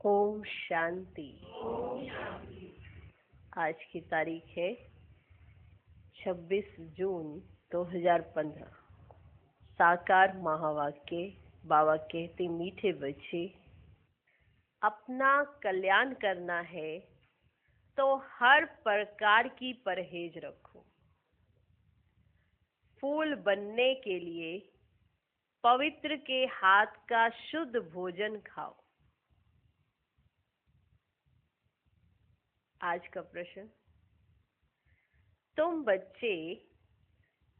ओम शांति। आज की तारीख है 26 जून 2015। साकार महावाक्य। बाबा कहते, मीठे बच्चे, अपना कल्याण करना है तो हर प्रकार की परहेज रखो। फूल बनने के लिए पवित्र के हाथ का शुद्ध भोजन खाओ। आज का प्रश्न, तुम बच्चे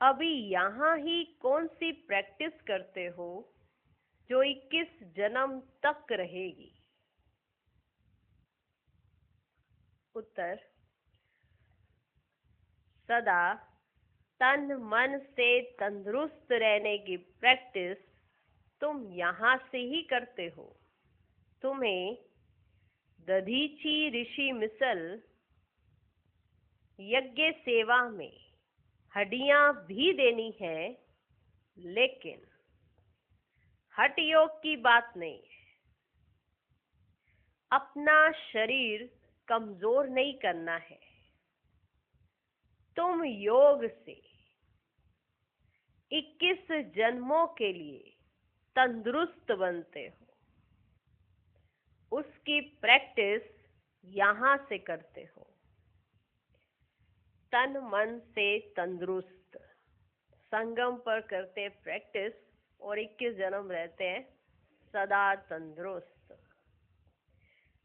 अभी यहाँ ही कौन सी प्रैक्टिस करते हो जो 21 जन्म तक रहेगी? उत्तर, सदा तन मन से तंदुरुस्त रहने की प्रैक्टिस तुम यहाँ से ही करते हो। तुम्हें दधीची ऋषि मिसल यज्ञ सेवा में हड्डियां भी देनी है, लेकिन हठ योग की बात नहीं है। अपना शरीर कमजोर नहीं करना है। तुम योग से 21 जन्मों के लिए तंदुरुस्त बनते हो। उसकी प्रैक्टिस यहां से करते हो। तन मन से तंदुरुस्त संगम पर करते प्रैक्टिस और 21 जन्म रहते हैं सदा तंदुरुस्त।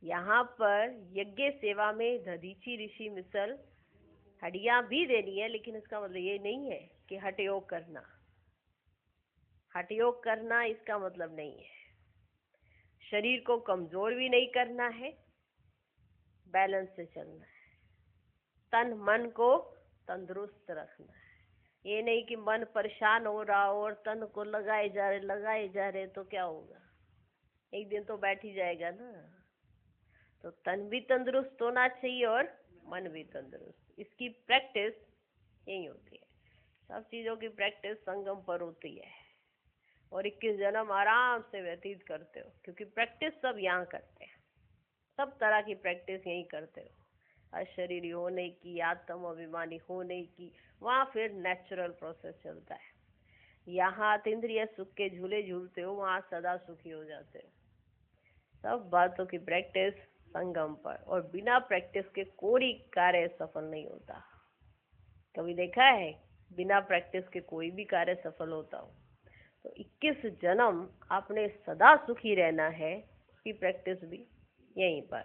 यहाँ पर यज्ञ सेवा में दधीची ऋषि मिसल हड्डियां भी देनी है, लेकिन इसका मतलब ये नहीं है कि हठ योग करना। हठ योग करना इसका मतलब नहीं है। शरीर को कमजोर भी नहीं करना है, बैलेंस से चलना है। तन मन को तंदुरुस्त रखना है। ये नहीं कि मन परेशान हो रहा हो और तन को लगाए जा रहे तो क्या होगा? एक दिन तो बैठ ही जाएगा ना। तो तन भी तंदुरुस्त होना चाहिए और मन भी तंदुरुस्त। इसकी प्रैक्टिस यही होती है। सब चीजों की प्रैक्टिस संगम पर होती है और 21 जन्म आराम से व्यतीत करते हो, क्योंकि प्रैक्टिस सब यहाँ करते हैं। सब तरह की प्रैक्टिस यही करते हो। अशरीरी होने की, आत्म अभिमानी होने की, वहाँ फिर नेचुरल प्रोसेस चलता है। यहाँ इंद्रिय सुख के झूले झूलते हो, वहाँ सदा सुखी हो जाते हो। सब बातों की प्रैक्टिस संगम पर, और बिना प्रैक्टिस के कोई कार्य सफल नहीं होता। कभी देखा है बिना प्रैक्टिस के कोई भी कार्य सफल होता हो? तो 21 जन्म आपने सदा सुखी रहना है। उसकी प्रैक्टिस भी यहीं पर।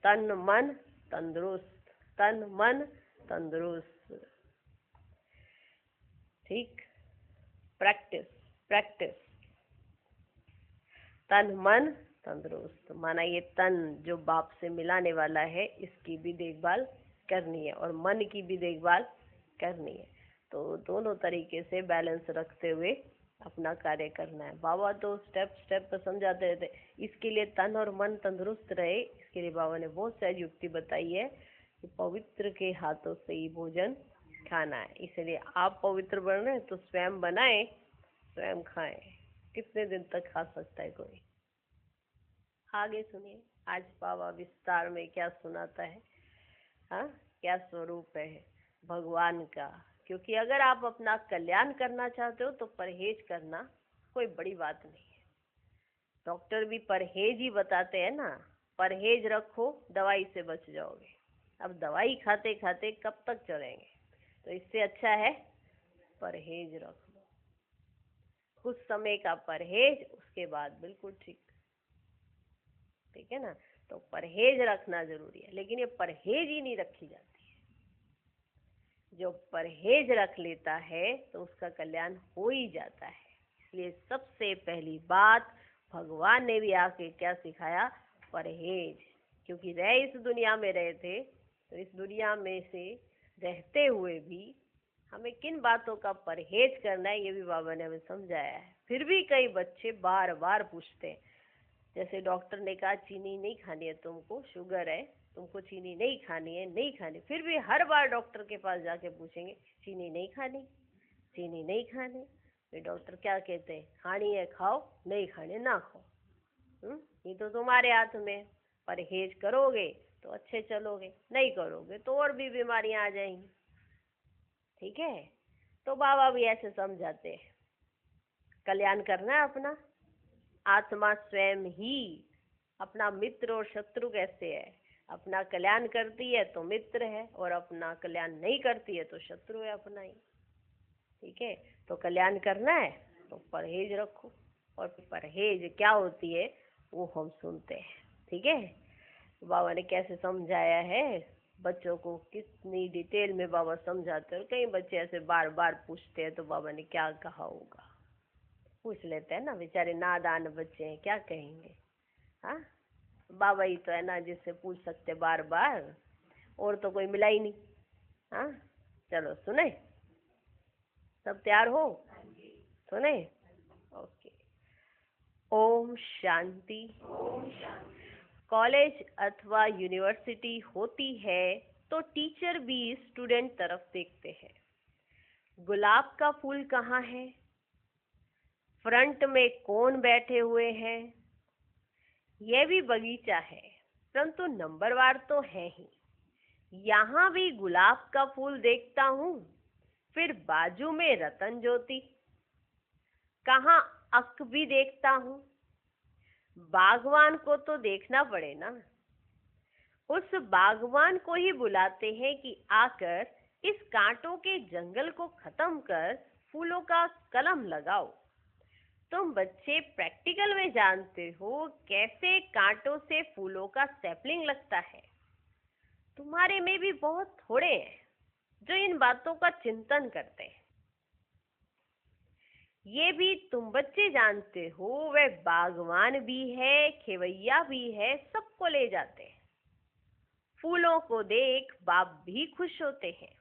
तन मन तंदुरुस्त, तन मन तंदुरुस्त। ठीक, प्रैक्टिस प्रैक्टिस। तन मन तंदुरुस्त माना ये तन जो बाप से मिलाने वाला है, इसकी भी देखभाल करनी है और मन की भी देखभाल करनी है। तो दोनों तरीके से बैलेंस रखते हुए अपना कार्य करना है। बाबा तो स्टेप स्टेप पर समझाते रहते। इसके लिए तन और मन तंदुरुस्त रहे, इसके लिए बाबा ने बहुत सहज युक्ति बताई है कि पवित्र के हाथों से ही भोजन खाना है। इसलिए आप पवित्र बन रहे हैं तो स्वयं बनाएं, स्वयं खाएं। कितने दिन तक खा सकता है कोई? आगे सुनिए, आज बाबा विस्तार में क्या सुनाता है। हाँ, क्या स्वरूप है भगवान का। क्योंकि अगर आप अपना कल्याण करना चाहते हो तो परहेज करना कोई बड़ी बात नहीं है। डॉक्टर भी परहेज ही बताते हैं ना, परहेज रखो दवाई से बच जाओगे। अब दवाई खाते खाते कब तक चलेंगे? तो इससे अच्छा है परहेज रख लो। कुछ समय का परहेज, उसके बाद बिल्कुल ठीक है ना। तो परहेज रखना जरूरी है, लेकिन ये परहेज ही नहीं रखी जाती है। जो परहेज रख लेता है तो उसका कल्याण हो ही जाता है। इसलिए सबसे पहली बात भगवान ने भी आके क्या सिखाया? परहेज। क्योंकि रह इस दुनिया में रहे थे, तो इस दुनिया में से रहते हुए भी हमें किन बातों का परहेज करना है, ये भी बाबा ने हमें समझाया है। फिर भी कई बच्चे बार बार पूछते हैं। जैसे डॉक्टर ने कहा चीनी नहीं खानी है, तुमको शुगर है, तुमको चीनी नहीं खानी है, नहीं खानी। फिर भी हर बार डॉक्टर के पास जाके पूछेंगे चीनी नहीं खानी, चीनी नहीं खानी। फिर डॉक्टर क्या कहते हैं? खानी है खाओ, नहीं खानी ना खाओ। ये तो तुम्हारे हाथ में। परहेज करोगे तो अच्छे चलोगे, नहीं करोगे तो और भी बीमारियां आ जाएंगी। ठीक है, तो बाबा भी ऐसे समझाते हैं, कल्याण करना है अपना। आत्मा स्वयं ही अपना मित्र और शत्रु कैसे है, अपना कल्याण करती है तो मित्र है, और अपना कल्याण नहीं करती है तो शत्रु है अपना ही। ठीक है, तो कल्याण करना है तो परहेज रखो, और परहेज क्या होती है वो हम सुनते हैं। ठीक है, बाबा ने कैसे समझाया है बच्चों को, कितनी डिटेल में बाबा समझाते हैं। और कई बच्चे ऐसे बार बार पूछते हैं तो बाबा ने क्या कहा होगा, पूछ लेते हैं ना, बेचारे नादान बच्चे हैं, क्या कहेंगे। हाँ, बाबा ही तो है ना जिससे पूछ सकते बार बार, और तो कोई मिला ही नहीं। हाँ, चलो सुने, सब तैयार हो, सुने। ओके। ओम शांति। कॉलेज अथवा यूनिवर्सिटी होती है तो टीचर भी स्टूडेंट तरफ देखते हैं। गुलाब का फूल कहाँ है, फ्रंट में कौन बैठे हुए हैं। यह भी बगीचा है परंतु नंबरवार तो है ही। यहाँ भी गुलाब का फूल देखता हूँ, फिर बाजू में रतन ज्योति, कहाँ अक भी देखता हूँ। बागवान को तो देखना पड़े ना, उस बागवान को ही बुलाते हैं कि आकर इस कांटों के जंगल को खत्म कर फूलों का कलम लगाओ। तुम बच्चे प्रैक्टिकल में जानते हो कैसे कांटों से फूलों का सैपलिंग लगता है। तुम्हारे में भी बहुत थोड़े हैं जो इन बातों का चिंतन करते हैं। ये भी तुम बच्चे जानते हो, वह बागवान भी है, खेवैया भी है, सबको ले जाते हैं। फूलों को देख बाप भी खुश होते हैं।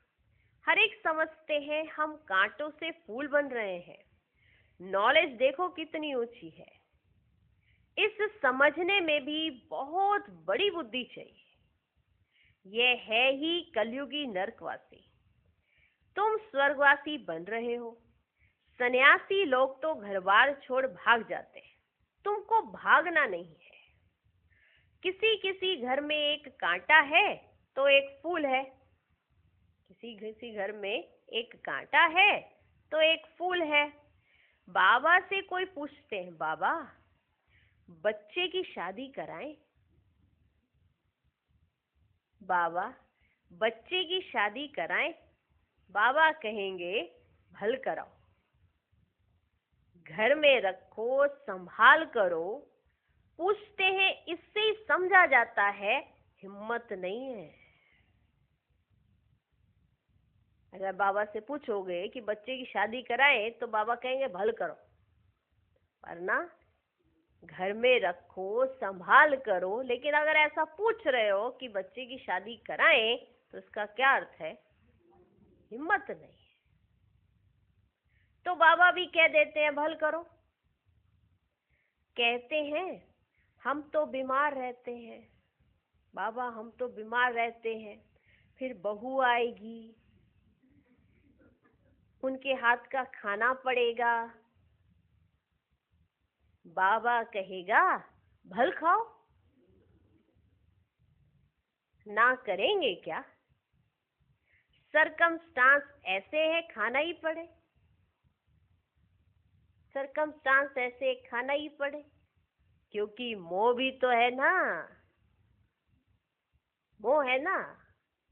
हर एक समझते हैं हम कांटों से फूल बन रहे हैं। नॉलेज देखो कितनी ऊंची है। इस समझने में भी बहुत बड़ी बुद्धि चाहिए। यह है ही कलयुगी नरकवासी। तुम स्वर्गवासी बन रहे हो। सन्यासी लोग तो घर बार छोड़ भाग जाते हैं, तुमको भागना नहीं है। किसी किसी घर में एक कांटा है तो एक फूल है, किसी किसी घर में एक कांटा है तो एक फूल है। बाबा से कोई पूछते हैं, बाबा बच्चे की शादी कराएं। बाबा बच्चे की शादी कराएं। बाबा कहेंगे भल कराओ, घर में रखो, संभाल करो। पूछते हैं, इससे ही समझा जाता है हिम्मत नहीं है। अगर बाबा से पूछोगे कि बच्चे की शादी कराएं तो बाबा कहेंगे भल करो, वरना घर में रखो, संभाल करो। लेकिन अगर ऐसा पूछ रहे हो कि बच्चे की शादी कराएं तो इसका क्या अर्थ है, हिम्मत नहीं। तो बाबा भी कह देते हैं भल करो। कहते हैं हम तो बीमार रहते हैं, बाबा हम तो बीमार रहते हैं, फिर बहू आएगी, उनके हाथ का खाना पड़ेगा। बाबा कहेगा भल खाओ, ना करेंगे क्या। सरकमस्टांस ऐसे है खाना ही पड़े, सरकमस्टांस ऐसे खाना ही पड़े, क्योंकि मोह भी तो है ना, मोह है ना।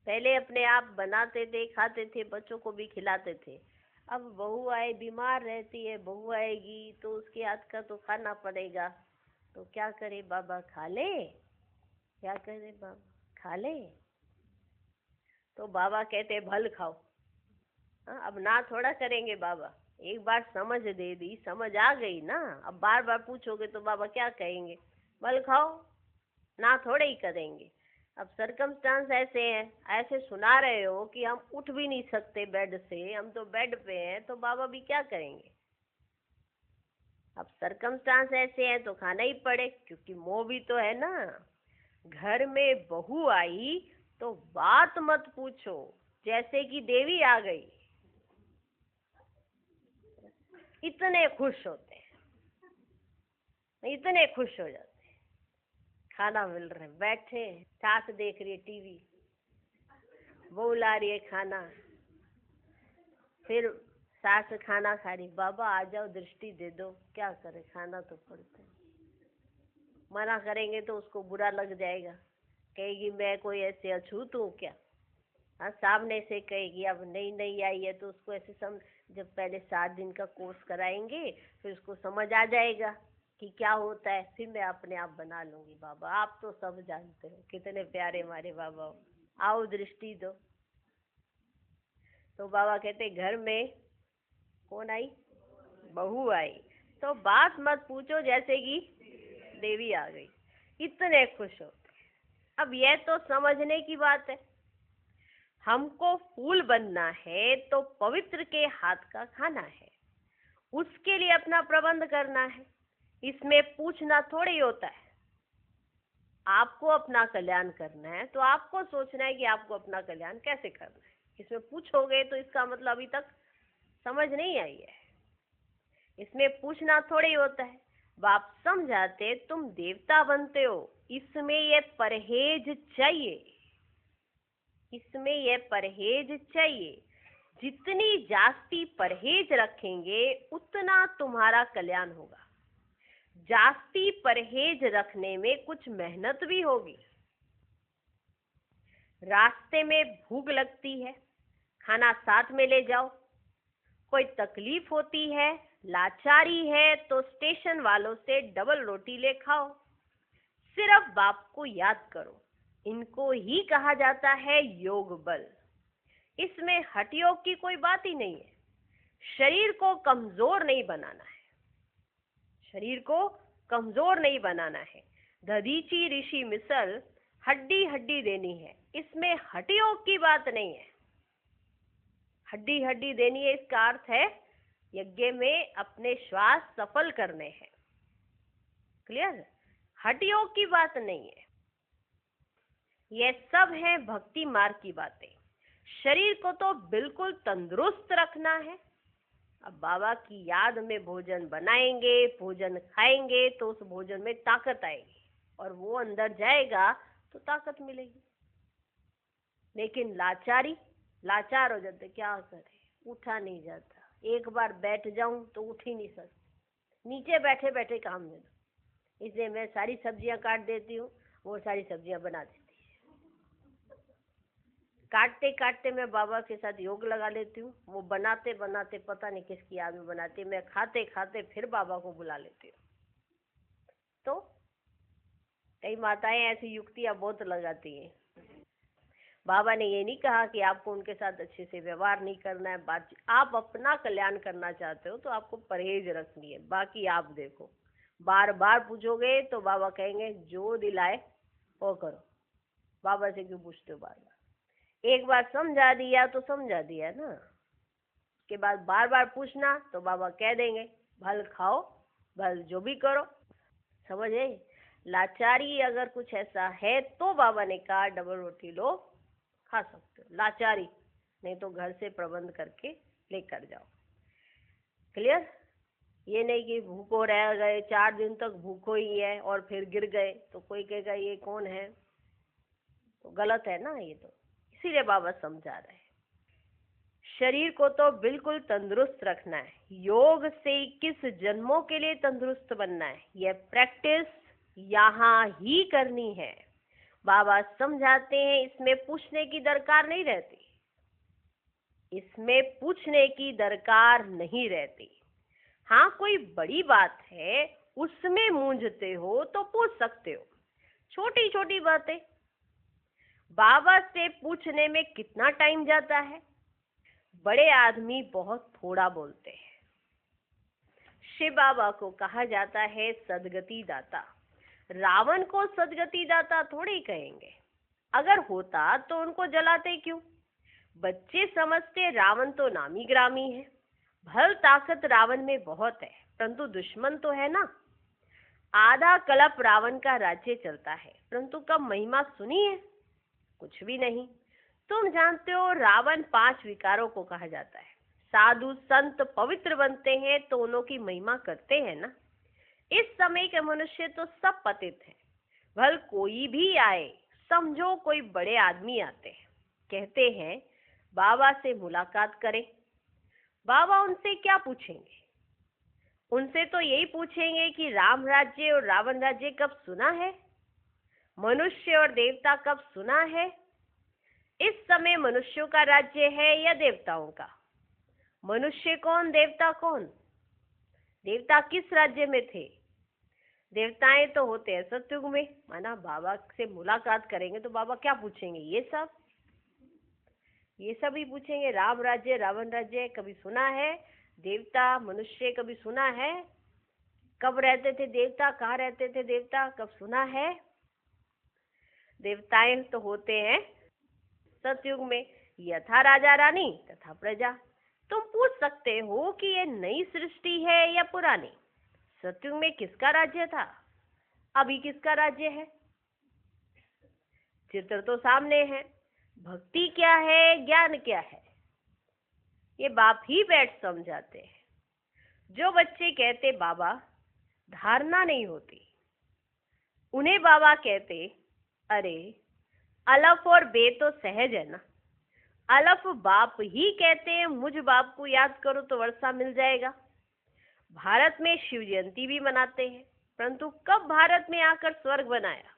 पहले अपने आप बनाते थे, खाते थे, बच्चों को भी खिलाते थे। अब बहू आए, बीमार रहती है, बहू आएगी तो उसके हाथ का तो खाना पड़ेगा। तो क्या करे बाबा, खा ले, क्या करे बाबा, खा ले। तो बाबा कहते भल खाओ। हाँ, अब ना थोड़ा करेंगे बाबा, एक बार समझ दे दी, समझ आ गई ना। अब बार बार पूछोगे तो बाबा क्या कहेंगे, भल खाओ, ना थोड़े ही करेंगे। अब सरकमस्टांस ऐसे हैं, ऐसे सुना रहे हो कि हम उठ भी नहीं सकते बेड से, हम तो बेड पे हैं, तो बाबा भी क्या करेंगे। अब सरकमस्टांस ऐसे हैं तो खाना ही पड़े, क्योंकि मोह भी तो है ना। घर में बहू आई तो बात मत पूछो, जैसे कि देवी आ गई, इतने खुश होते हैं, इतने खुश हो जाते हैं। खाना मिल रहा है, बैठे हैं, सास देख रही है टीवी, बहू ला रही है खाना, फिर सास खाना खा रही, बाबा आ जाओ दृष्टि दे दो, क्या करे, खाना तो पड़ता है। मना करेंगे तो उसको बुरा लग जाएगा, कहेगी मैं कोई ऐसे अछूत हूँ क्या। हाँ, सामने से कहेगी, अब नई नई आई है तो उसको ऐसे जब पहले 7 दिन का कोर्स कराएंगे फिर उसको समझ आ जाएगा कि क्या होता है, फिर मैं अपने आप बना लूंगी। बाबा आप तो सब जानते हो, कितने प्यारे हमारे बाबा हो, आओ दृष्टि दो। तो बाबा कहते घर में कौन आई, बहू आई, तो बात मत पूछो, जैसे कि देवी आ गई, इतने खुश होते। अब यह तो समझने की बात है, हमको फूल बनना है तो पवित्र के हाथ का खाना है, उसके लिए अपना प्रबंध करना है, इसमें पूछना थोड़ी होता है। आपको अपना कल्याण करना है तो आपको सोचना है कि आपको अपना कल्याण कैसे करना है। इसमें पूछोगे तो इसका मतलब अभी तक समझ नहीं आई है, इसमें पूछना थोड़ी होता है। बाप समझाते तुम देवता बनते हो, इसमें ये परहेज चाहिए, इसमें ये परहेज चाहिए। जितनी जास्ती परहेज रखेंगे उतना तुम्हारा कल्याण होगा। जास्ती परहेज रखने में कुछ मेहनत भी होगी। रास्ते में भूख लगती है, खाना साथ में ले जाओ। कोई तकलीफ होती है, लाचारी है, तो स्टेशन वालों से डबल रोटी ले खाओ। सिर्फ बाप को याद करो, इनको ही कहा जाता है योग बल। इसमें हठ योग की कोई बात ही नहीं है। शरीर को कमजोर नहीं बनाना है, शरीर को कमजोर नहीं बनाना है। दधीची ऋषि मिसल हड्डी हड्डी देनी है, इसमें हठ योग की बात नहीं है। हड्डी हड्डी देनी है, इसका अर्थ है यज्ञ में अपने श्वास सफल करने हैं। क्लियर? हठ योग की बात नहीं है, ये सब है भक्ति मार्ग की बातें। शरीर को तो बिल्कुल तंदुरुस्त रखना है। अब बाबा की याद में भोजन बनाएंगे, भोजन खाएंगे तो उस भोजन में ताकत आएगी और वो अंदर जाएगा तो ताकत मिलेगी। लेकिन लाचार हो जाते, क्या करे, उठा नहीं जाता, एक बार बैठ जाऊं तो उठ ही नहीं सकती, नीचे बैठे बैठे काम दे दो। इसलिए मैं सारी सब्जियां काट देती हूँ, वो सारी सब्जियां बना देती है। काटते काटते मैं बाबा के साथ योग लगा लेती हूँ, वो बनाते बनाते पता नहीं किसकी याद में बनाती, मैं खाते खाते फिर बाबा को बुला लेती हूँ। तो कई माताएं ऐसी युक्तियां बहुत लगाती हैं। बाबा ने ये नहीं कहा कि आपको उनके साथ अच्छे से व्यवहार नहीं करना है, बात आप अपना कल्याण करना चाहते हो तो आपको परहेज रखनी है, बाकी आप देखो। बार बार पूछोगे तो बाबा कहेंगे जो दिलाए वो करो। बाबा से क्यों पूछते हो बार बार, एक बार समझा दिया तो समझा दिया ना, उसके बाद बार बार पूछना तो बाबा कह देंगे भल खाओ भल जो भी करो। समझे? लाचारी अगर कुछ ऐसा है तो बाबा ने कहा डबल रोटी लो, खा सकते हो, लाचारी नहीं तो घर से प्रबंध करके लेकर जाओ। क्लियर? ये नहीं कि भूखो रह गए, 4 दिन तक भूखो ही है और फिर गिर गए तो कोई कहेगा ये कौन है, तो गलत है ना ये तो। इसीलिए बाबा समझा रहे हैं, शरीर को तो बिल्कुल तंदुरुस्त रखना है। योग से 21 जन्मों के लिए तंदुरुस्त बनना है, यह प्रैक्टिस यहाँ ही करनी है। बाबा समझाते हैं इसमें पूछने की दरकार नहीं रहती, इसमें पूछने की दरकार नहीं रहती। हाँ, कोई बड़ी बात है उसमें मूंझते हो तो पूछ सकते हो, छोटी छोटी बातें। बाबा से पूछने में कितना टाइम जाता है, बड़े आदमी बहुत थोड़ा बोलते हैं। शिव बाबा को कहा जाता है सदगति दाता, रावण को सदगति दाता थोड़ी कहेंगे, अगर होता तो उनको जलाते क्यों। बच्चे समझते रावण तो नामी ग्रामी है, भल ताकत रावण में बहुत है परंतु दुश्मन तो है ना। आधा कल्प रावण का राज्य चलता है परंतु कब महिमा सुनी है, कुछ भी नहीं। तुम जानते हो रावण 5 विकारों को कहा जाता है। साधु संत पवित्र बनते हैं तो उन्हों की महिमा करते हैं ना। इस समय के मनुष्य तो सब पतित हैं, भल कोई भी आए, समझो कोई बड़े आदमी आते हैं, कहते हैं बाबा से मुलाकात करें। बाबा उनसे क्या पूछेंगे? उनसे तो यही पूछेंगे कि राम राज्य और रावण राज्य कब सुना है, मनुष्य और देवता कब सुना है, इस समय मनुष्यों का राज्य है या देवताओं का? मनुष्य कौन, देवता कौन? देवता किस राज्य में थे? देवताएं तो होते हैं सतयुग में। माना बाबा से मुलाकात करेंगे तो बाबा क्या पूछेंगे? ये सब ही पूछेंगे। राम राज्य रावण राज्य कभी सुना है, देवता मनुष्य कभी सुना है, कब रहते थे देवता, कहाँ रहते थे देवता, कब सुना है? देवताएं तो होते हैं सतयुग में। यथा राजा रानी तथा प्रजा। तुम पूछ सकते हो कि ये नई सृष्टि है या पुरानी? सतयुग में किसका राज्य था, अभी किसका राज्य है? चित्र तो सामने है। भक्ति क्या है, ज्ञान क्या है, ये बाप ही बैठ समझाते हैं। जो बच्चे कहते बाबा धारणा नहीं होती, उन्हें बाबा कहते अरे अलफ और बे तो सहज है ना। अलफ बाप ही कहते हैं, मुझ बाप को याद करो तो वर्षा मिल जाएगा। भारत में शिव जयंती भी मनाते हैं, परंतु कब भारत में आकर स्वर्ग बनाया?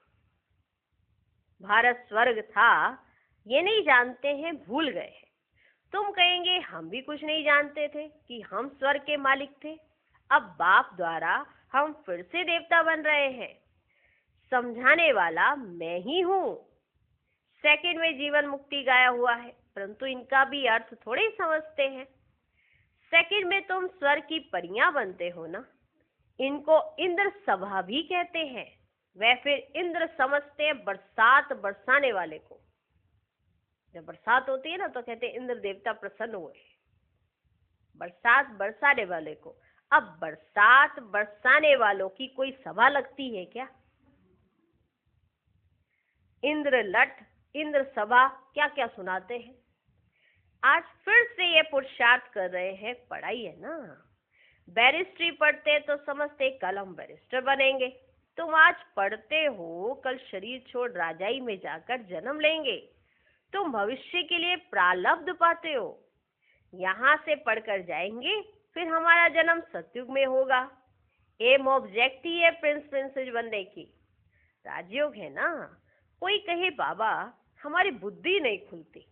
भारत स्वर्ग था ये नहीं जानते हैं, भूल गए हैं। तुम कहेंगे हम भी कुछ नहीं जानते थे कि हम स्वर्ग के मालिक थे। अब बाप द्वारा हम फिर से देवता बन रहे हैं। समझाने वाला मैं ही हूँ। सेकंड में जीवन मुक्ति गाया हुआ है, परंतु इनका भी अर्थ थोड़े समझते हैं। सेकंड में तुम स्वर्ग की परियां बनते हो ना, इनको इंद्र सभा भी कहते हैं। वह फिर इंद्र समझते हैं बरसात बरसाने वाले को। जब बरसात होती है ना तो कहते हैं इंद्र देवता प्रसन्न हुए, बरसात बरसाने वाले को। अब बरसात बरसाने वालों की कोई सभा लगती है क्या? इंद्र लठ, इंद्र सभा क्या क्या सुनाते हैं। आज फिर से ये पुरुषार्थ कर रहे हैं, पढ़ाई है ना। बैरिस्ट्री पढ़ते तो समझते कल हम बैरिस्टर बनेंगे। तुम आज पढ़ते हो, कल शरीर छोड़ राजाई में जाकर जन्म लेंगे। तुम भविष्य के लिए प्रारब्ध पाते हो। यहाँ से पढ़कर जाएंगे, फिर हमारा जन्म सतयुग में होगा। एम ऑब्जेक्ट ही है प्रिंस प्रिंसेस बनने की। राजयोग है ना। कोई कहे बाबा हमारी बुद्धि नहीं खुलती,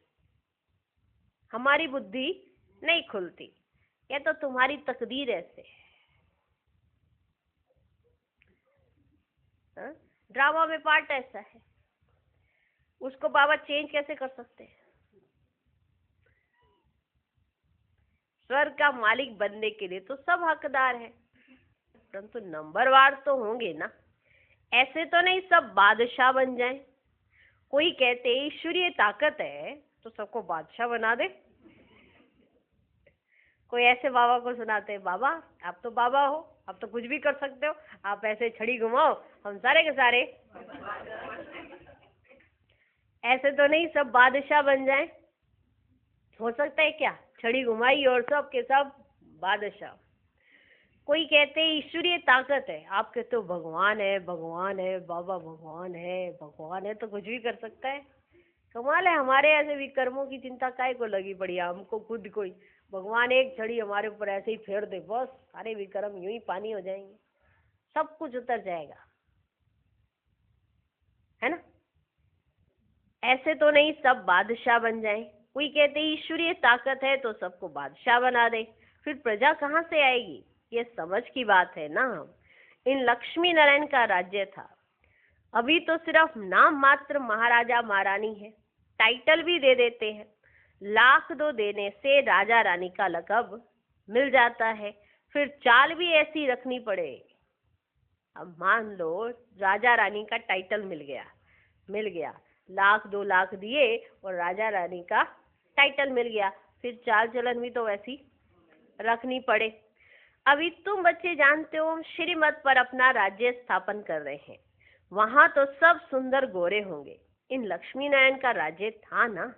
हमारी बुद्धि नहीं खुलती, ये तो तुम्हारी तकदीर ऐसे है। ड्रामा में पार्ट ऐसा है, उसको बाबा चेंज कैसे कर सकते हैं? स्वर्ग का मालिक बनने के लिए तो सब हकदार है, परंतु नंबरवार तो होंगे ना। ऐसे तो नहीं सब बादशाह बन जाएं। कोई कहते ईश्वरीय ताकत है तो सबको बादशाह बना दे। कोई ऐसे बाबा को सुनाते हैं बाबा आप तो बाबा हो, आप तो कुछ भी कर सकते हो, आप ऐसे छड़ी घुमाओ हम सारे के सारे। ऐसे तो नहीं सब बादशाह बन जाएं। हो सकता है क्या? छड़ी घुमाई और सब के सब बादशाह। कोई कहते हैं ईश्वरीय ताकत है, आप कहते हो भगवान है, भगवान है बाबा, भगवान है, भगवान है तो कुछ भी कर सकता है। कमाल है, हमारे ऐसे विकर्मों की चिंता काहे को लगी पड़ी है हमको खुद कोई। भगवान एक छड़ी हमारे ऊपर ऐसे ही फेर दे, बस सारे विकर्म यूं ही पानी हो जाएंगे, सब कुछ उतर जाएगा, है ना। ऐसे तो नहीं सब बादशाह बन जाए। कोई कहते ईश्वरीय ताकत है तो सबको बादशाह बना दे, फिर प्रजा कहाँ से आएगी? ये समझ की बात है ना। इन लक्ष्मी नारायण का राज्य था, अभी तो सिर्फ नाम मात्र महाराजा महारानी है। टाइटल भी दे देते हैं, लाख दो देने से राजा रानी का लकब मिल जाता है। फिर चाल भी ऐसी रखनी पड़े। अब मान लो राजा रानी का टाइटल मिल गया, लाख 2 लाख दिए और राजा रानी का टाइटल मिल गया, फिर चाल चलन भी तो वैसी रखनी पड़े। अभी तुम बच्चे जानते हो श्रीमत पर अपना राज्य स्थापन कर रहे हैं, वहां तो सब सुंदर गोरे होंगे। इन लक्ष्मी नारायण का राज्य था ना।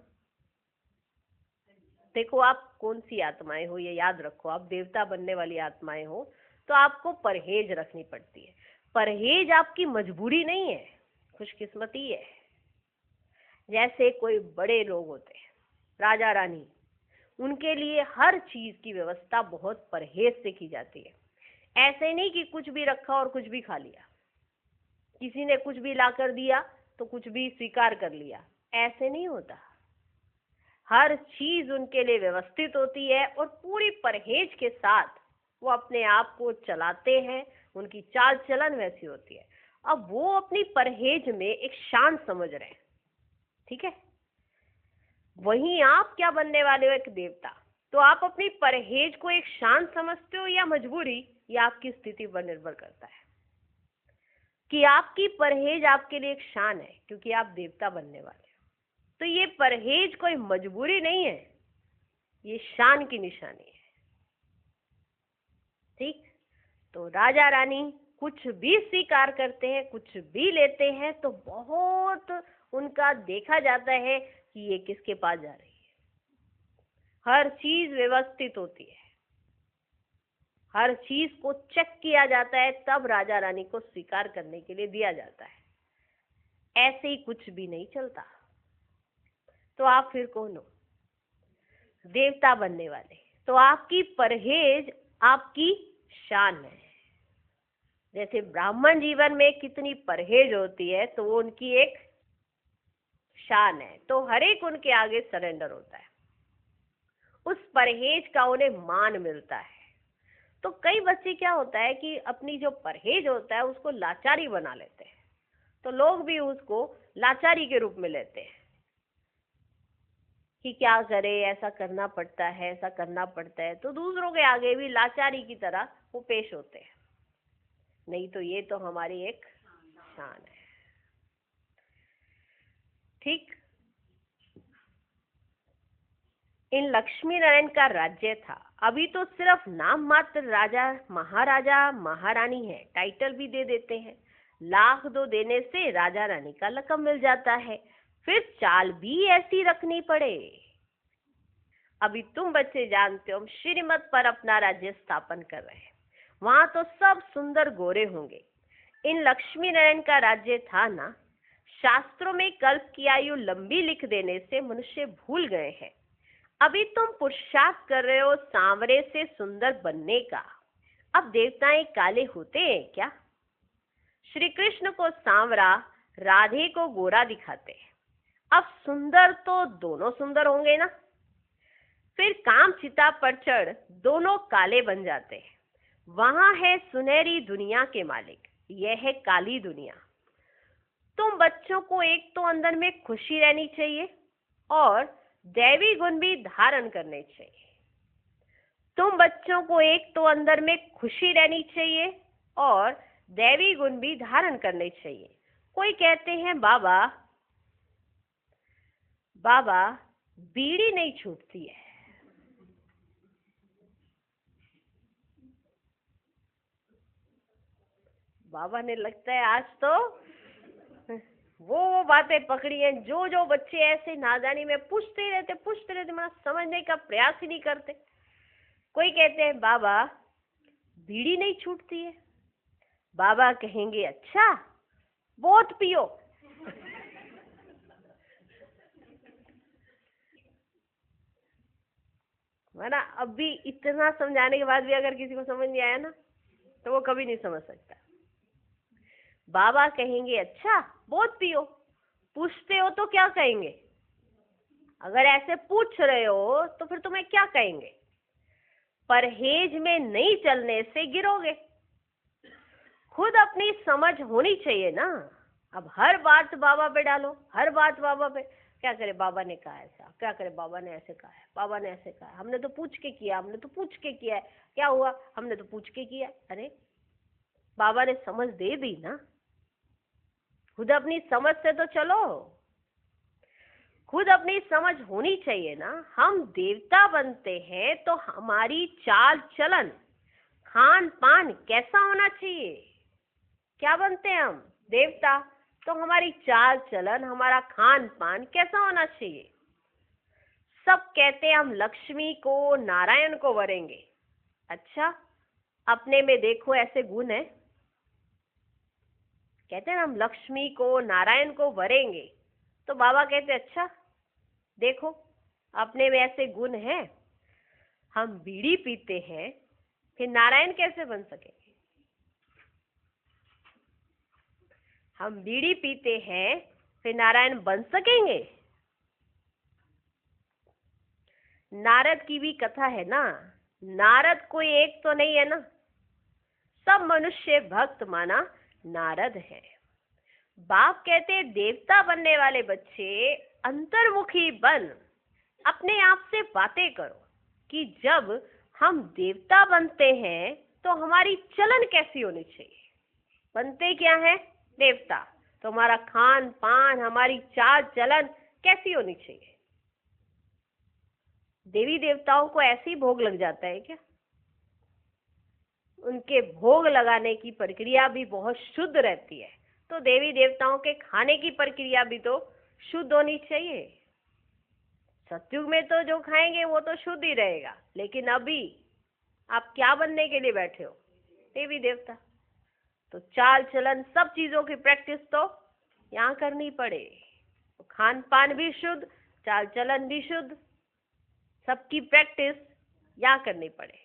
देखो आप कौन सी आत्माएं हो, ये याद रखो। आप देवता बनने वाली आत्माएं हो तो आपको परहेज रखनी पड़ती है। परहेज आपकी मजबूरी नहीं है, खुशकिस्मती है। जैसे कोई बड़े लोग होते हैं, राजा रानी, उनके लिए हर चीज की व्यवस्था बहुत परहेज से की जाती है। ऐसे नहीं कि कुछ भी रखा और कुछ भी खा लिया, किसी ने कुछ भी ला कर दिया तो कुछ भी स्वीकार कर लिया, ऐसे नहीं होता। हर चीज उनके लिए व्यवस्थित होती है और पूरी परहेज के साथ वो अपने आप को चलाते हैं, उनकी चाल चलन वैसी होती है। अब वो अपनी परहेज में एक शान समझ रहे हैं, ठीक है। वहीं आप क्या बनने वाले हो, एक देवता। तो आप अपनी परहेज को एक शान समझते हो या मजबूरी, या आपकी स्थिति पर निर्भर करता है कि आपकी परहेज आपके लिए एक शान है क्योंकि आप देवता बनने वाले हो। तो ये परहेज कोई मजबूरी नहीं है, ये शान की निशानी है, ठीक। तो राजा रानी कुछ भी स्वीकार करते हैं, कुछ भी लेते हैं तो बहुत उनका देखा जाता है कि ये किसके पास जा रही है। हर चीज व्यवस्थित होती है, हर चीज को चेक किया जाता है, तब राजा रानी को स्वीकार करने के लिए दिया जाता है। ऐसे ही कुछ भी नहीं चलता। तो आप फिर कौन हो? देवता बनने वाले। तो आपकी परहेज आपकी शान है। जैसे ब्राह्मण जीवन में कितनी परहेज होती है तो वो उनकी एक शान है। तो हर एक उनके आगे सरेंडर होता है, उस परहेज का उन्हें मान मिलता है। तो कई बच्चे क्या होता है कि अपनी जो परहेज होता है उसको लाचारी बना लेते हैं, तो लोग भी उसको लाचारी के रूप में लेते हैं कि क्या करे, ऐसा करना पड़ता है, ऐसा करना पड़ता है। तो दूसरों के आगे भी लाचारी की तरह वो पेश होते हैं। नहीं तो ये तो हमारी एक शान है, ठीक। इन लक्ष्मी नारायण का राज्य था। अभी तो सिर्फ नाम मात्र राजा महाराजा महारानी है, टाइटल भी दे देते हैं। लाख दो देने से राजा रानी का लक़ब मिल जाता है, फिर चाल भी ऐसी रखनी पड़े। अभी तुम बच्चे जानते हो हम श्रीमत पर अपना राज्य स्थापन कर रहे हैं, वहां तो सब सुंदर गोरे होंगे। इन लक्ष्मी नारायण का राज्य था ना। शास्त्रों में कल्प की आयु लंबी लिख देने से मनुष्य भूल गए हैं। अभी तुम पुरुषार्थ कर रहे हो सांवरे से सुंदर बनने का। अब देवताएं काले होते हैं क्या? श्री कृष्ण को सांवरा, राधे को गोरा दिखाते हैं। अब सुंदर तो दोनों सुंदर होंगे ना। फिर काम चिता पर चढ़ दोनों काले बन जाते हैं। वहां है सुनहरी दुनिया के मालिक, यह है काली दुनिया। तुम बच्चों को एक तो अंदर में खुशी रहनी चाहिए और दैवी गुण भी धारण करने चाहिए। तुम बच्चों को एक तो अंदर में खुशी रहनी चाहिए और दैवी गुण भी धारण करने चाहिए। कोई कहते हैं बाबा बाबा बीड़ी नहीं छूटती है। बाबा ने लगता है आज तो वो बातें पकड़ी हैं। जो जो बच्चे ऐसे नादानी में पूछते रहते, मतलब समझने का प्रयास ही नहीं करते। कोई कहते हैं बाबा बीड़ी नहीं छूटती है। बाबा कहेंगे अच्छा बहुत पियो। वरना अभी इतना समझाने के बाद भी अगर किसी को समझ नहीं आया ना तो वो कभी नहीं समझ सकता। बाबा कहेंगे अच्छा बहुत पियो। पूछते हो तो क्या कहेंगे? अगर ऐसे पूछ रहे हो तो फिर तुम्हें क्या कहेंगे? परहेज में नहीं चलने से गिरोगे। खुद अपनी समझ होनी चाहिए ना। अब हर बात बाबा पे डालो, हर बात बाबा पे। क्या करे बाबा ने कहा ऐसा, क्या करे बाबा ने ऐसे कहा है, बाबा ने ऐसे कहा है, हमने तो पूछ के किया, हमने तो पूछ के किया है। क्या हुआ? हमने तो पूछ के किया। अरे बाबा ने समझ दे दी ना, खुद अपनी समझ से तो चलो। खुद अपनी समझ होनी चाहिए ना। हम देवता बनते हैं तो हमारी चाल चलन, खान पान कैसा होना चाहिए? क्या बनते हैं हम? देवता। तो हमारी चाल चलन, हमारा खान पान कैसा होना चाहिए? सब कहते हैं हम लक्ष्मी को नारायण को वरेंगे। अच्छा अपने में देखो ऐसे गुण है कहते हैं ना हम लक्ष्मी को नारायण को वरेंगे, तो बाबा कहते अच्छा देखो अपने में ऐसे गुण हैं, हम बीड़ी पीते हैं फिर नारायण कैसे बन सकेंगे? हम बीड़ी पीते हैं फिर नारायण बन सकेंगे? नारद की भी कथा है ना, नारद कोई एक तो नहीं है ना, सब मनुष्य भक्त माना नारद है। बाप कहते देवता बनने वाले बच्चे अंतर्मुखी बन अपने आप से बातें करो कि जब हम देवता बनते हैं तो हमारी चलन कैसी होनी चाहिए। बनते क्या है? देवता। तो हमारा खान पान, हमारी चाल चलन कैसी होनी चाहिए? देवी देवताओं को ऐसे ही भोग लग जाता है क्या? उनके भोग लगाने की प्रक्रिया भी बहुत शुद्ध रहती है, तो देवी देवताओं के खाने की प्रक्रिया भी तो शुद्ध होनी चाहिए। सतयुग में तो जो खाएंगे वो तो शुद्ध ही रहेगा, लेकिन अभी आप क्या बनने के लिए बैठे हो? देवी देवता। तो चाल चलन सब चीजों की प्रैक्टिस तो यहाँ करनी पड़े। तो खान पान भी शुद्ध, चाल चलन भी शुद्ध, सबकी प्रैक्टिस यहाँ करनी पड़े।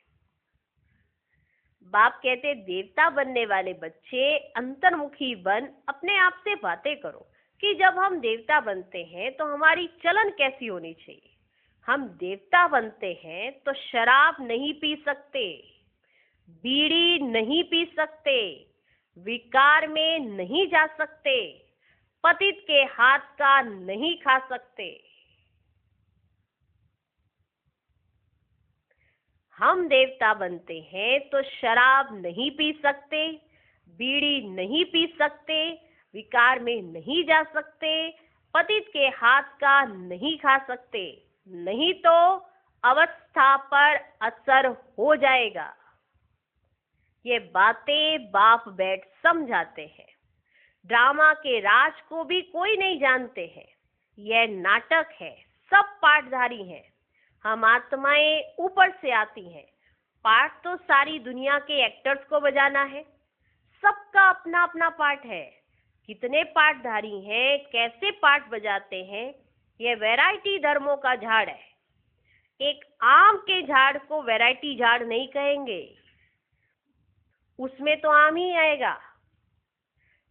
बाप कहते देवता बनने वाले बच्चे अंतर्मुखी बन अपने आप से बातें करो कि जब हम देवता बनते हैं तो हमारी चलन कैसी होनी चाहिए। हम देवता बनते हैं तो शराब नहीं पी सकते, बीड़ी नहीं पी सकते, विकार में नहीं जा सकते, पतित के हाथ का नहीं खा सकते। हम देवता बनते हैं तो शराब नहीं पी सकते, बीड़ी नहीं पी सकते, विकार में नहीं जा सकते, पतित के हाथ का नहीं खा सकते, नहीं तो अवस्था पर असर हो जाएगा। ये बातें बाप बैठ समझाते हैं। ड्रामा के राज को भी कोई नहीं जानते हैं, यह नाटक है, सब पाठधारी हैं। हम आत्माएं ऊपर से आती हैं, पार्ट तो सारी दुनिया के एक्टर्स को बजाना है, सबका अपना अपना पार्ट है। कितने पाठधारी हैं, कैसे पार्ट बजाते हैं, यह वैरायटी धर्मों का झाड़ है। एक आम के झाड़ को वैरायटी झाड़ नहीं कहेंगे, उसमें तो आम ही आएगा।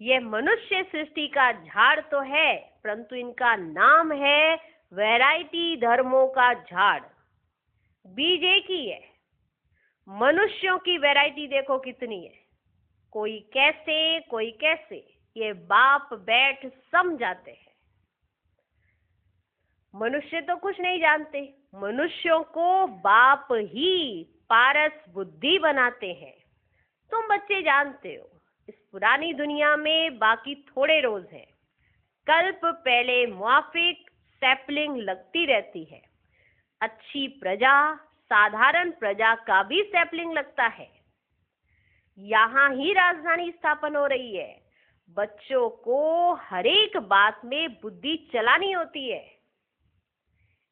यह मनुष्य सृष्टि का झाड़ तो है, परंतु इनका नाम है वैरायटी धर्मों का झाड़। बीज एक ही है। मनुष्यों की वैरायटी देखो कितनी है, कोई कैसे कोई कैसे, ये बाप बैठ समझाते हैं। मनुष्य तो कुछ नहीं जानते, मनुष्यों को बाप ही पारस बुद्धि बनाते हैं। तुम बच्चे जानते हो इस पुरानी दुनिया में बाकी थोड़े रोज हैं। कल्प पहले मुआफिक सैपलिंग लगती रहती है। अच्छी प्रजा, साधारण प्रजा का भी सैपलिंग लगता है। यहाँ ही राजधानी स्थापन हो रही है। बच्चों को हर एक बात में बुद्धि चलानी होती है।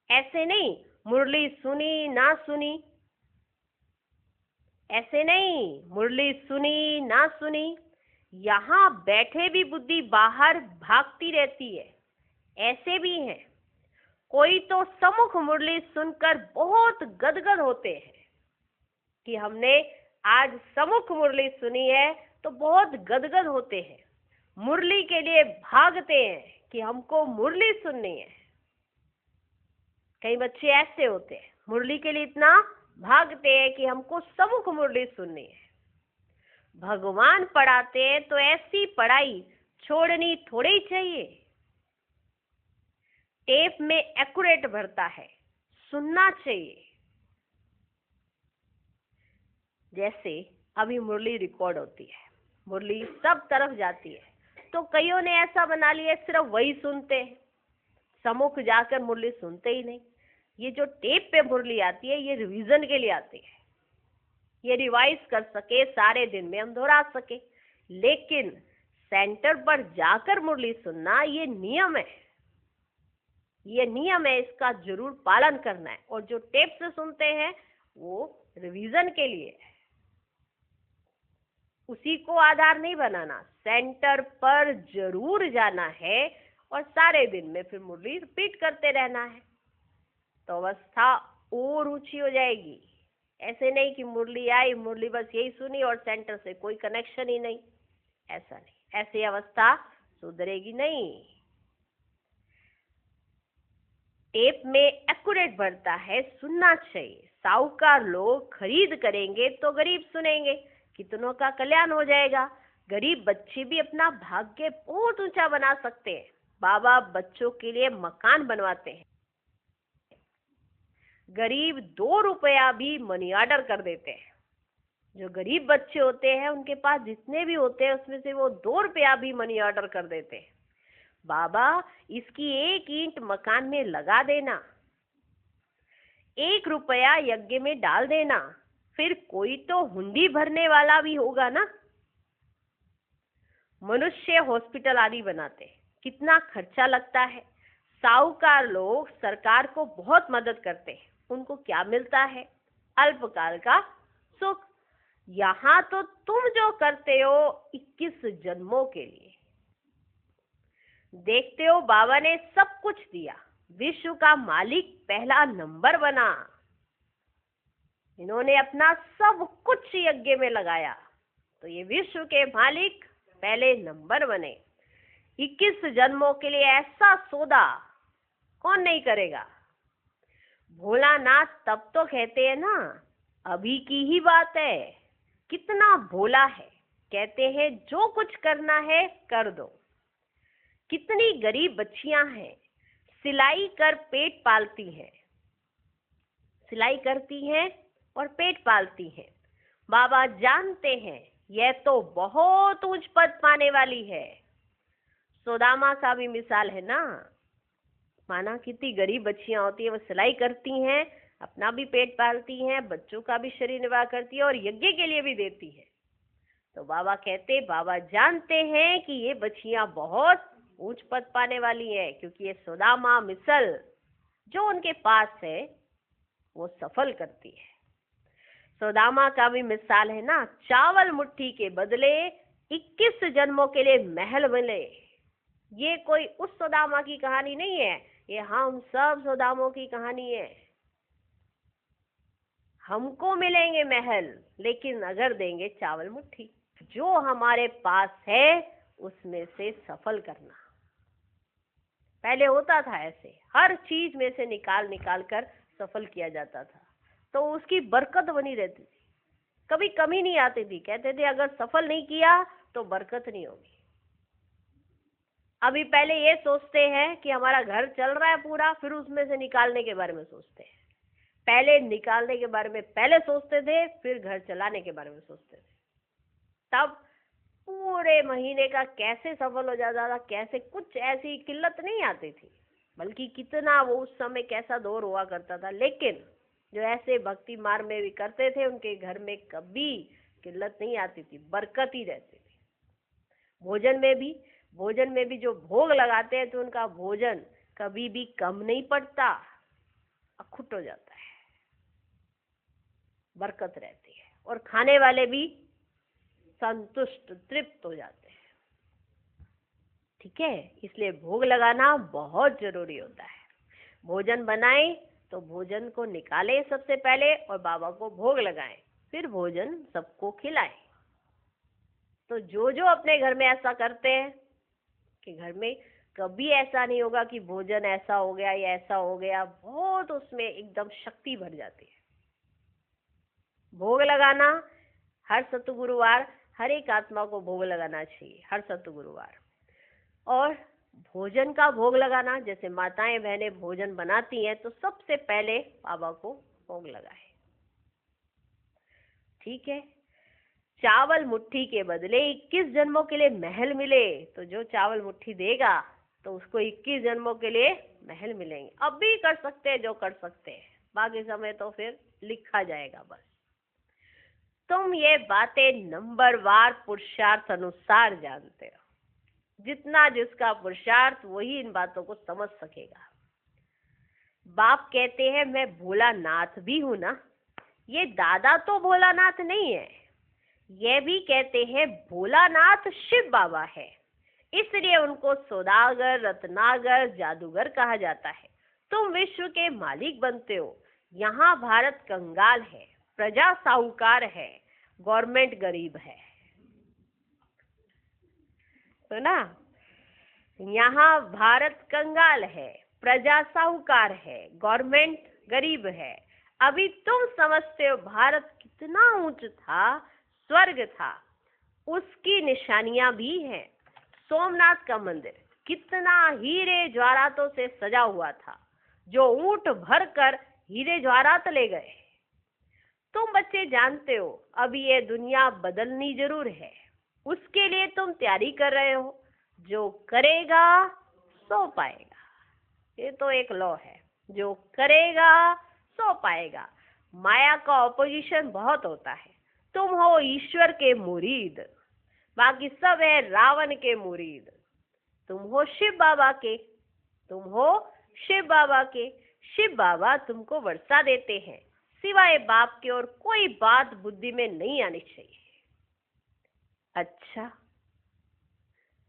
ऐसे नहीं मुरली सुनी ना सुनी, ऐसे नहीं मुरली सुनी ना सुनी, यहाँ बैठे भी बुद्धि बाहर भागती रहती है। ऐसे भी हैं, कोई तो सम्मुख मुरली सुनकर बहुत गदगद होते हैं कि हमने आज सम्मुख मुरली सुनी है, तो बहुत गदगद होते हैं, मुरली के लिए भागते हैं कि हमको मुरली सुननी है। कई बच्चे ऐसे होते हैं, मुरली के लिए इतना भागते हैं कि हमको सम्मुख मुरली सुननी है। भगवान पढ़ाते हैं तो ऐसी पढ़ाई छोड़नी थोड़ी ही चाहिए। टेप में एक्यूरेट भरता है, सुनना चाहिए। जैसे अभी मुरली रिकॉर्ड होती है, मुरली सब तरफ जाती है, तो कईयों ने ऐसा बना लिया सिर्फ वही सुनते हैं, सम्मुख जाकर मुरली सुनते ही नहीं। ये जो टेप पे मुरली आती है, ये रिवीजन के लिए आती है, ये रिवाइज कर सके, सारे दिन में हम दोहरा सके। लेकिन सेंटर पर जाकर मुरली सुनना ये नियम है, ये नियम है, इसका जरूर पालन करना है। और जो टेप से सुनते हैं वो रिवीजन के लिए है। उसी को आधार नहीं बनाना, सेंटर पर जरूर जाना है और सारे दिन में फिर मुरली रिपीट करते रहना है, तो अवस्था और ऊंची हो जाएगी। ऐसे नहीं कि मुरली आई, मुरली बस यही सुनी और सेंटर से कोई कनेक्शन ही नहीं, ऐसा नहीं, ऐसी अवस्था सुधरेगी नहीं। टेप में एक्यूरेट बढ़ता है, सुनना चाहिए। साहूकार लोग खरीद करेंगे तो गरीब सुनेंगे, कितनों का कल्याण हो जाएगा। गरीब बच्चे भी अपना भाग्य बहुत ऊंचा बना सकते हैं। बाबा बच्चों के लिए मकान बनवाते हैं। गरीब 2 रुपया भी मनी ऑर्डर कर देते हैं। जो गरीब बच्चे होते हैं उनके पास जितने भी होते हैं उसमें से वो 2 रुपया भी मनी ऑर्डर कर देते हैं। बाबा इसकी 1 ईंट मकान में लगा देना, 1 रुपया यज्ञ में डाल देना, फिर कोई तो हुंडी भरने वाला भी होगा ना। मनुष्य हॉस्पिटल आदि बनाते, कितना खर्चा लगता है। साहूकार लोग सरकार को बहुत मदद करते हैं, उनको क्या मिलता है? अल्पकाल का सुख। यहाँ तो तुम जो करते हो 21 जन्मों के लिए। देखते हो बाबा ने सब कुछ दिया, विश्व का मालिक पहला नंबर बना। इन्होंने अपना सब कुछ यज्ञ में लगाया, तो ये विश्व के मालिक पहले नंबर बने। 21 जन्मों के लिए ऐसा सौदा कौन नहीं करेगा? भोलानाथ तब तो कहते हैं ना, अभी की ही बात है, कितना भोला है। कहते हैं जो कुछ करना है कर दो। कितनी गरीब बच्चियां हैं, सिलाई कर पेट पालती हैं, सिलाई करती हैं और पेट पालती हैं। बाबा जानते हैं यह तो बहुत ऊंच पद पाने वाली है। सुदामा का भी मिसाल है ना, माना कितनी गरीब बच्चियां होती हैं, वो सिलाई करती हैं, अपना भी पेट पालती हैं, बच्चों का भी शरीर निर्वाह करती है और यज्ञ के लिए भी देती है। तो बाबा कहते, बाबा जानते हैं कि ये बच्चियां बहुत ऊंच पद पाने वाली है, क्योंकि ये सुदामा मिसल जो उनके पास है वो सफल करती है। सुदामा का भी मिसाल है ना, चावल मुट्ठी के बदले 21 जन्मों के लिए महल मिले। ये कोई उस सुदामा की कहानी नहीं है, ये हम सब सुदामों की कहानी है। हमको मिलेंगे महल, लेकिन अगर देंगे चावल मुट्ठी। जो हमारे पास है उसमें से सफल करना। पहले होता था ऐसे, हर चीज में से निकाल निकाल कर सफल किया जाता था, तो उसकी बरकत बनी रहती थी, कभी कमी नहीं आती थी। कहते थे अगर सफल नहीं किया तो बरकत नहीं होगी। अभी पहले ये सोचते हैं कि हमारा घर चल रहा है पूरा, फिर उसमें से निकालने के बारे में सोचते हैं। पहले निकालने के बारे में पहले सोचते थे, फिर घर चलाने के बारे में सोचते थे। तब पूरे महीने का कैसे सफल हो जाता था, कैसे, कुछ ऐसी किल्लत नहीं आती थी, बल्कि कितना वो उस समय कैसा दौर हुआ करता था। लेकिन जो ऐसे भक्ति मार्ग में भी करते थे उनके घर में कभी किल्लत नहीं आती थी, बरकत ही रहती थी। भोजन में भी जो भोग लगाते हैं तो उनका भोजन कभी भी कम नहीं पड़ता, अखुट हो जाता है, बरकत रहती है और खाने वाले भी संतुष्ट तृप्त हो जाते हैं। ठीक है, इसलिए भोग लगाना बहुत जरूरी होता है। भोजन बनाएं तो भोजन को निकालें सबसे पहले और बाबा को भोग लगाएं, फिर भोजन सबको खिलाएं। तो जो जो अपने घर में ऐसा करते हैं कि घर में कभी ऐसा नहीं होगा कि भोजन ऐसा हो गया या ऐसा हो गया, बहुत उसमें एकदम शक्ति भर जाती है। भोग लगाना हर सतगुरुवार, हर एक आत्मा को भोग लगाना चाहिए हर सतगुरुवार। और भोजन का भोग लगाना, जैसे माताएं बहनें भोजन बनाती हैं तो सबसे पहले बाबा को भोग लगाए। ठीक है, चावल मुट्ठी के बदले 21 जन्मों के लिए महल मिले, तो जो चावल मुट्ठी देगा तो उसको 21 जन्मों के लिए महल मिलेंगे। अब भी कर सकते हैं जो कर सकते हैं, बाकी समय तो फिर लिखा जाएगा बस। तुम ये बातें नंबरवार पुरुषार्थ अनुसार जानते हो, जितना जिसका पुरुषार्थ वही इन बातों को समझ सकेगा। बाप कहते हैं मैं भोलानाथ भी हूं ना, ये दादा तो भोलानाथ नहीं है, ये भी कहते हैं भोलानाथ शिव बाबा है, इसलिए उनको सौदागर, रत्नागर, जादूगर कहा जाता है। तुम विश्व के मालिक बनते हो, यहाँ भारत कंगाल है, प्रजा साहूकार है, गवर्नमेंट गरीब है। तो ना, यहाँ भारत कंगाल है, प्रजा साहूकार है, गवर्नमेंट गरीब है। अभी तुम समझते हो भारत कितना ऊंच था, स्वर्ग था, उसकी निशानियां भी हैं। सोमनाथ का मंदिर कितना हीरे ज्वारातों से सजा हुआ था, जो ऊंट भर कर हीरे ज्वारात ले गए। तुम बच्चे जानते हो अब ये दुनिया बदलनी जरूर है, उसके लिए तुम तैयारी कर रहे हो। जो करेगा सो पाएगा, ये तो एक लॉ है, जो करेगा सो पाएगा। माया का ऑपोजिशन बहुत होता है। तुम हो ईश्वर के मुरीद, बाकी सब है रावण के मुरीद। तुम हो शिव बाबा के, तुम हो शिव बाबा के। शिव बाबा तुमको वर्षा देते हैं, सिवाय बाप के और कोई बात बुद्धि में नहीं आनी चाहिए। अच्छा,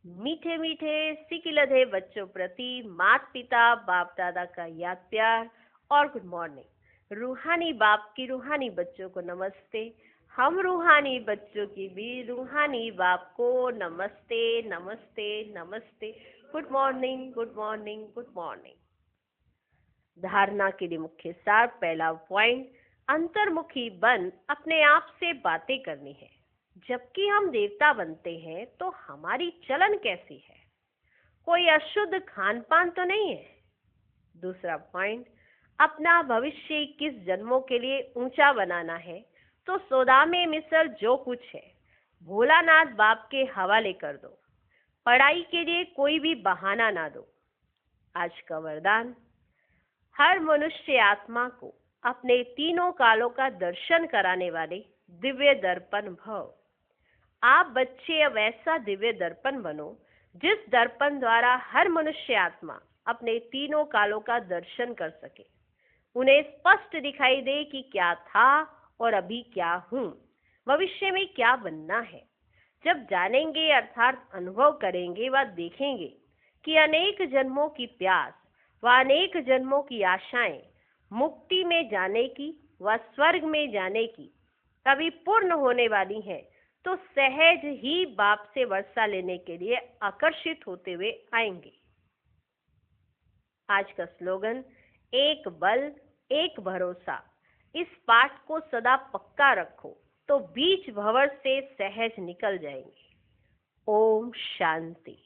मीठे मीठे सिकिलधे बच्चों प्रति माता पिता बाप दादा का याद प्यार और गुड मॉर्निंग। रूहानी बाप की रूहानी बच्चों को नमस्ते। हम रूहानी बच्चों की भी रूहानी बाप को नमस्ते नमस्ते नमस्ते। Good morning good morning good morning. धारणा के लिए मुख्य सार। पहला पॉइंट, अंतर्मुखी बन अपने आप से बातें करनी है। जबकि हम देवता बनते हैं तो हमारी चलन कैसी है? कोई अशुद्ध खान पान तो नहीं है। दूसरा पॉइंट, अपना भविष्य 21 जन्मों के लिए ऊंचा बनाना है तो सौदा में मिसल जो कुछ है भोलानाथ बाप के हवाले कर दो। पढ़ाई के लिए कोई भी बहाना ना दो। आज का वरदान, हर मनुष्य आत्मा को अपने तीनों कालों का दर्शन कराने वाले दिव्य दर्पण भव। आप बच्चे अब ऐसा दिव्य दर्पण बनो जिस दर्पण द्वारा हर मनुष्य आत्मा अपने तीनों कालों का दर्शन कर सके। उन्हें स्पष्ट दिखाई दे कि क्या था और अभी क्या हूँ, भविष्य में क्या बनना है। जब जानेंगे अर्थात अनुभव करेंगे व देखेंगे कि अनेक जन्मों की प्यास व अनेक जन्मों की आशाएं मुक्ति में जाने की व स्वर्ग में जाने की कभी पूर्ण होने वाली हैं, तो सहज ही बाप से वर्षा लेने के लिए आकर्षित होते हुए आएंगे। आज का स्लोगन, एक बल एक भरोसा। इस पाठ को सदा पक्का रखो तो बीच भंवर से सहज निकल जाएंगे। ओम शांति।